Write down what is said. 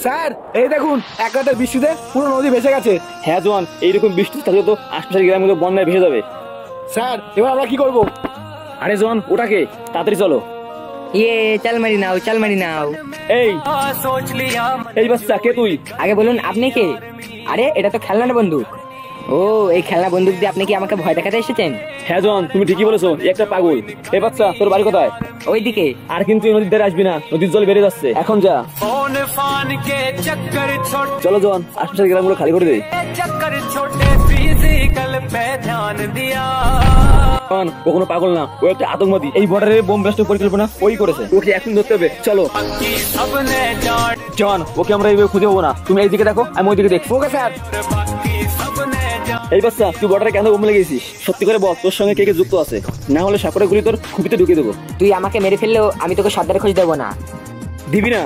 Sir এই দেখুন এক রাতের বৃষ্টিতে পুরো নদী ভেসে গেছে। হ্যাঁ জোয়ান, এইরকম বৃষ্টি থাকলে তো আশপাশের গ্রামগুলো বন্যায় ভেসে যাবে। স্যার এবার আমরা কি করব? আরে জোয়ান ওটাকে, তাড়াতাড়ি চলো। চাল মারি নাও। এই এই বাচ্চা কে তুই? আগে বলুন আপনি কে? আরে এটা তো খেলনা বন্দুক। ও, এই খেলনা বন্দুক দিয়ে আপনি কি আমাকে ভয় দেখাতে এসেছেন? হ্যাঁ জোয়ান, তুমি ঠিকই বলেছো, এ একটা পাগল। এই বাচ্চা, তোর বাড়ি কোথায়? ওইদিকে। আর কিন্তু এই নদীর ধারে আসবি না, নদীর জল বেড়ে যাচ্ছে, এখন যা। চলো জোয়ান, আশপাশের গ্রামগুলো খালি করে দে। ও কোনো পাগল না, ও একটা আতঙ্কবাদী। এই বর্ডারে বোম ব্লাস্টের পরিকল্পনা ওই করেছে, ওকে এখন ধরতে হবে। চলো জন, ওকে আমরা এইভাবে খুঁজে পাবো না। তুমি এইদিকে দেখো, আমি ওইদিকে দেখবো। Okay sir. এই বাচ্চা, তুই বর্ডারে কেন বোম লেগেছিস? সত্যি করে বল, তোর সঙ্গে কে কে যুক্ত আছে, না হলে সাপড়ে গুলি তোর খুবিতে ঢুকিয়ে দেবো। তুই আমাকে মেরে ফেললেও আমি তোকে সর্দারের খোঁজ দেবো না। দিবি না?